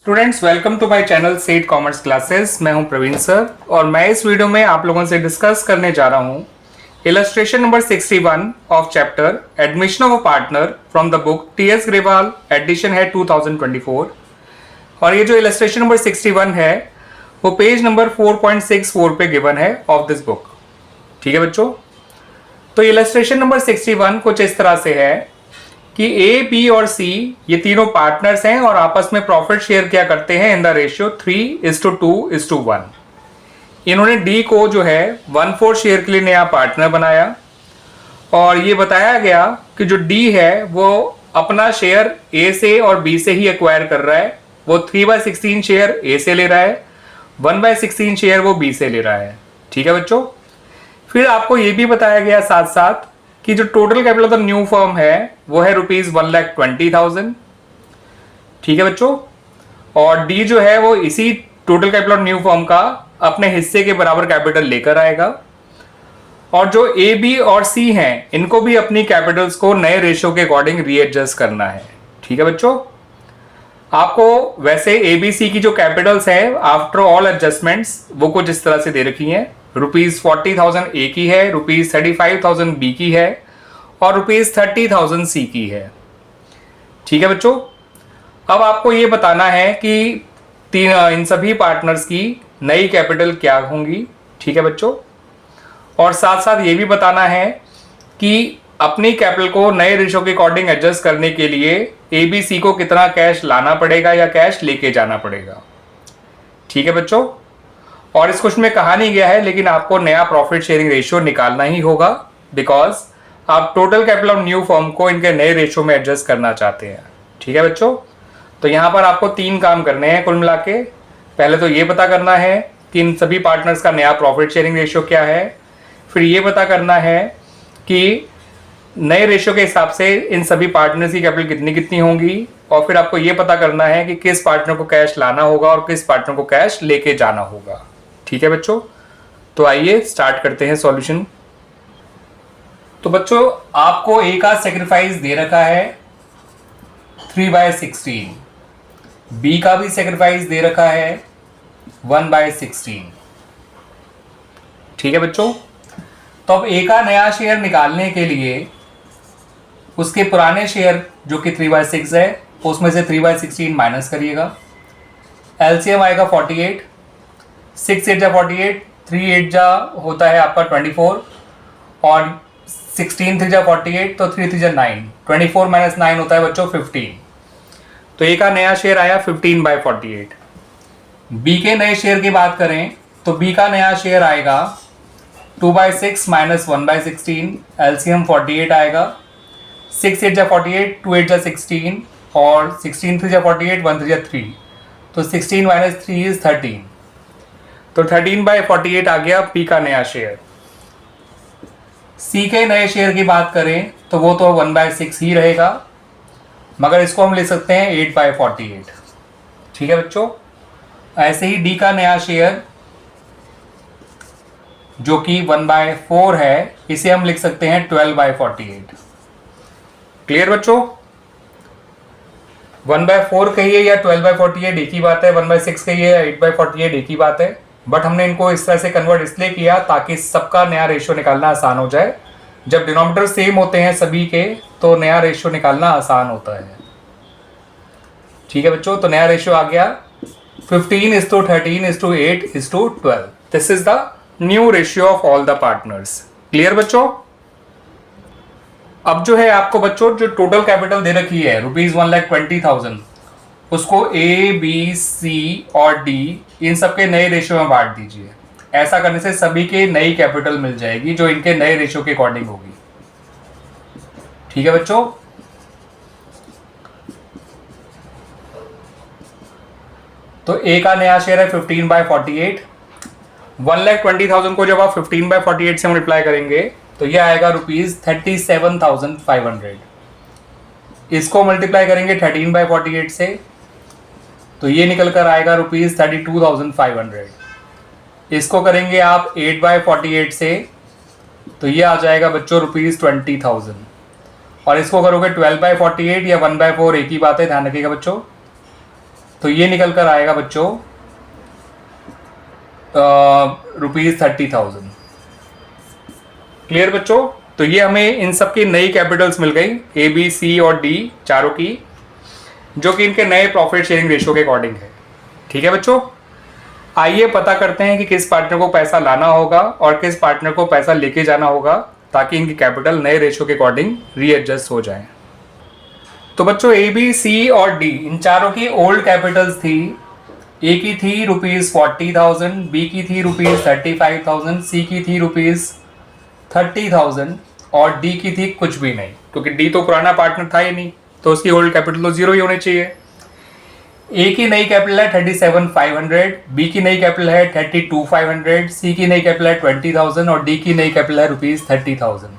Students welcome to my channel set commerce classes. मैं हूं Praveen sir और मैं इस वीडियो में आप लोगों से डिस्कस करने जा रहा हूं illustration number 61 of chapter admission of a partner from the book TS Grewal, edition है 2024। और ये जो इलस्ट्रेशन नंबर 61 है वो पेज नंबर 4.64 पे गिवन है ऑफ दिस बुक। ठीक है बच्चों, तो इलस्ट्रेशन नंबर 61 कुछ इस तरह से है कि ए, बी और सी ये तीनों पार्टनर्स हैं और आपस में प्रॉफिट शेयर क्या करते हैं इन द रेशियो 3:2:1। इन्होंने डी को जो है 1/4 शेयर के लिए नया पार्टनर बनाया और ये बताया गया कि जो डी है वो अपना शेयर ए से और बी से ही एक्वायर कर रहा है। वो 3/16 शेयर ए से ले रहा है, 1/16 शेयर वो बी से ले रहा है। ठीक है बच्चों, फिर आपको ये भी बताया गया साथ साथ कि जो total capital of the new firm है वो है ₹1,20,000। ठीक है बच्चों, और डी जो है वो इसी total capital of new firm का अपने हिस्से के बराबर कैपिटल लेकर आएगा। और जो ए, बी और सी हैं इनको भी अपनी कैपिटल्स को नए रेशियो के अकॉर्डिंग रीएडजस्ट करना है। ठीक है बच्चों, आपको वैसे ए, बी, सी की जो कैपिटल्स है आफ्टर ऑल एडजस्टमेंट्स वो कुछ इस तरह से दे रखी हैं। ₹40,000 ए की है, ₹35,000 बी की है और ₹30,000 सी की है। ठीक है बच्चों, अब आपको ये बताना है कि इन सभी पार्टनर्स की नई कैपिटल क्या होंगी। ठीक है बच्चों, और साथ साथ ये भी बताना है कि अपनी कैपिटल को नए रेशो के अकॉर्डिंग एडजस्ट करने के लिए ए, बी, सी को कितना कैश लाना पड़ेगा या कैश लेके जाना पड़ेगा। ठीक है बच्चों, और इस क्वेश्चन में कहा नहीं गया है लेकिन आपको नया प्रॉफिट शेयरिंग रेशियो निकालना ही होगा बिकॉज आप total capital of new firm को इनके नए रेशियो में एडजस्ट करना चाहते हैं। ठीक है बच्चों, तो यहां पर आपको 3 काम करने हैं कुल मिला के। पहले तो ये पता करना है कि इन सभी पार्टनर्स का नया प्रॉफिट शेयरिंग रेशियो क्या है, फिर ये पता करना है कि नए रेशियो के हिसाब से इन सभी पार्टनर्स की कैपिटल कितनी कितनी होंगी, और फिर आपको ये पता करना है कि किस पार्टनर को कैश लाना होगा और किस पार्टनर को कैश लेके जाना होगा। ठीक है बच्चों, तो आइए स्टार्ट करते हैं सॉल्यूशन। तो बच्चों आपको ए का सेक्रीफाइस दे रखा है 3/16, बी का भी सेक्रीफाइस दे रखा है 1/16। ठीक है बच्चों, तो अब ए का नया शेयर निकालने के लिए उसके पुराने शेयर जो कि 3/6 है उसमें से 3/16 माइनस करिएगा। एलसीएम आएगा 48, 6 8 जा 48, 3 8 जा होता है आपका 24 और 16 3 जा 48 तो 3 3 जा 9, 24 - 9 होता है बच्चों 15। तो ए का नया शेयर आया 15/48। बी के नए शेयर की बात करें तो बी का नया शेयर आएगा 2/6 - 1/16, एलसीएम 48 आएगा। 6 8 जा 48, 2 8 जा 16 और 16 3 जा 48, 1 3 जा 3, तो 16 - 3 इज 13। तो 13/48 आ गया पी का नया शेयर। सी के नए शेयर की बात करें तो वो तो 1/6 ही रहेगा, मगर इसको हम ले सकते हैं 8/48। ठीक है बच्चों, ऐसे ही डी का नया शेयर जो कि 1/4 है इसे हम लिख सकते हैं 12/48। क्लियर बच्चों, 1/4 कहिए या 12/48 एक ही बात है, 1/6 कहिए या 8/48 एक ही बात है, बट हमने इनको इस तरह से कन्वर्ट इसलिए किया ताकि सबका नया रेशियो निकालना आसान हो जाए। जब डिनोमिनेटर सेम होते हैं सभी के तो नया रेशियो निकालना आसान होता है। ठीक है बच्चों, तो नया रेशियो आ गया 15:13:8:12। This is the new ratio of all the partners. Clear बच्चों, अब जो है आपको बच्चों जो टोटल कैपिटल दे रखी है ₹1,20,000 उसको ए, बी, सी और डी इन सबके नए रेशियो में बांट दीजिए। ऐसा करने से सभी के नई कैपिटल मिल जाएगी जो इनके नए रेशियो के अकॉर्डिंग होगी। ठीक है बच्चों, तो ए का नया शेयर है 15/48। 1,20,000 को जब आप 15/48 से मल्टीप्लाई करेंगे तो यह आएगा ₹37,500। इसको मल्टीप्लाई करेंगे 13/48 से तो ये निकल कर आएगा ₹32,500। इसको करेंगे आप 8/48 से तो ये आ जाएगा बच्चों ₹20,000। और इसको करोगे 12/48 या 1/4 एक ही बात है, ध्यान रखिएगा बच्चों। तो ये निकल कर आएगा बच्चों ₹30,000। क्लियर बच्चों? तो ये हमें इन सब की नई कैपिटल्स मिल गई, ए बी सी और डी चारों की, जो कि इनके नए प्रॉफिट शेयरिंग रेशियो के अकॉर्डिंग है। ठीक है बच्चों, आइए पता करते हैं कि किस पार्टनर को पैसा लाना होगा और किस पार्टनर को पैसा लेके जाना होगा, ताकि इनकी कैपिटल नए रेशियो के अकॉर्डिंग रीएडजस्ट हो जाए। तो बच्चों ए बी सी और डी इन चारों की ओल्ड कैपिटल्स थी। ए की थी ₹40,000, बी की थी ₹35,000, सी की थी ₹30,000 और डी की थी कुछ भी नहीं, क्योंकि डी तो पुराना पार्टनर था ही नहीं, तो उसकी होल्ड कैपिटल तो जीरो ही होनी चाहिए। ए की नई कैपिटल है 37,500, बी की नई कैपिटल है 32,500, सी की नई कैपिटल है 20,000 और डी की नई कैपिटल है ₹30,000।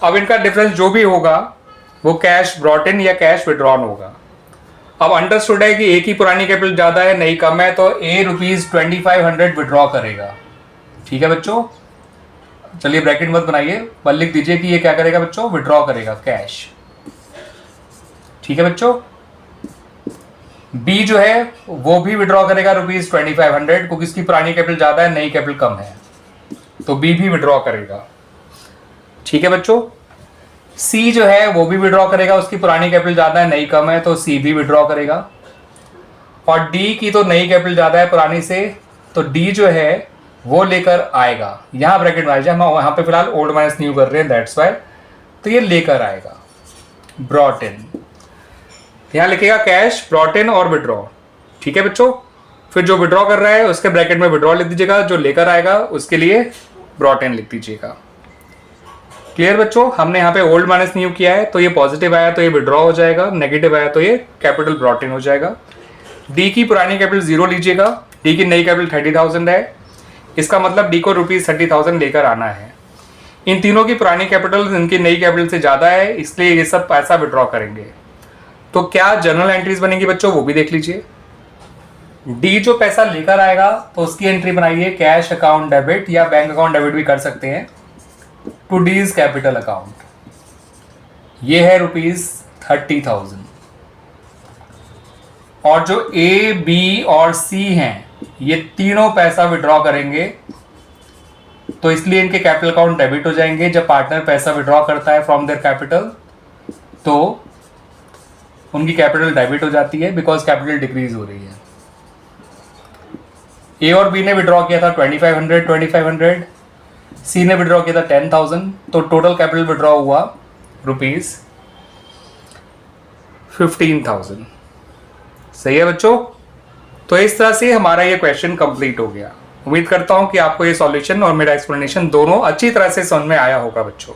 अब इनका डिफरेंस जो भी होगा वो कैश ब्रॉट इन या कैश विड्रॉन होगा। अब अंडरस्टूड है कि ए की पुरानी कैपिटल ज्यादा है, नई कम है, तो ए ₹2500 विड्रॉ करेगा। ठीक है बच्चों, चलिए ब्रैकेट मत बनाइए, बस लिख दीजिए कि ये क्या करेगा बच्चों, विड्रॉ करेगा कैश। ठीक है बच्चों, बी जो है वो भी विड्रॉ करेगा ₹2500, क्योंकि इसकी पुरानी कैपिटल ज्यादा है, नई कैपिटल कम है, तो बी भी विड्रॉ करेगा। ठीक है बच्चों, सी जो है वो भी विड्रॉ करेगा, उसकी पुरानी कैपिटल ज्यादा है, नई कम है, तो सी भी विड्रॉ करेगा। और डी की तो नई कैपिटल ज्यादा है पुरानी से, तो डी जो है वो लेकर आएगा, यहां ब्रैकेट में हम वहां पे फिलहाल ओल्ड माइनस न्यू कर रहे हैं, दैट्स वाई, तो ये लेकर आएगा ब्रॉट इन, यहां लिखेगा कैश ब्रॉट इन और विड्रॉ। ठीक है बच्चों, फिर जो विड्रॉ कर रहा है उसके ब्रैकेट में विड्रॉ लिख दीजिएगा, जो लेकर आएगा उसके लिए ब्रॉट इन लिख दीजिएगा। क्लियर बच्चों, हमने यहाँ पे ओल्ड माइनस न्यू किया है, तो ये पॉजिटिव आया तो ये विड्रॉ हो जाएगा, नेगेटिव आया तो ये कैपिटल ब्रॉट इन हो जाएगा। डी की पुरानी कैपिटल 0 लीजिएगा, डी की नई कैपिटल 30,000 है, इसका मतलब डी को ₹30,000 लेकर आना है। इन तीनों की पुरानी कैपिटल इनकी नई कैपिटल से ज्यादा है, इसलिए ये सब पैसा विड्रॉ करेंगे। तो क्या जर्नल एंट्रीज बनेंगी बच्चों, वो भी देख लीजिए। डी जो पैसा लेकर आएगा तो उसकी एंट्री बनाइए कैश अकाउंट डेबिट, या बैंक अकाउंट डेबिट भी कर सकते हैं, टू डीज कैपिटल अकाउंट, ये है ₹30,000। और जो ए बी और सी हैं ये तीनों पैसा विड्रॉ करेंगे, तो इसलिए इनके कैपिटल अकाउंट डेबिट हो जाएंगे। जब पार्टनर पैसा विड्रॉ करता है फ्रॉम देयर कैपिटल तो उनकी कैपिटल डेबिट हो जाती है, बिकॉज कैपिटल डिक्रीज हो रही है। ए और बी ने विड्रॉ किया था 2500, सी ने विड्रॉ किया था 10,000, तो टोटल कैपिटल विड्रॉ हुआ ₹15,000। सही है बच्चों, तो इस तरह से हमारा ये क्वेश्चन कंप्लीट हो गया। उम्मीद करता हूं कि आपको ये सॉल्यूशन और मेरा एक्सप्लेनेशन दोनों अच्छी तरह से समझ में आया होगा बच्चों।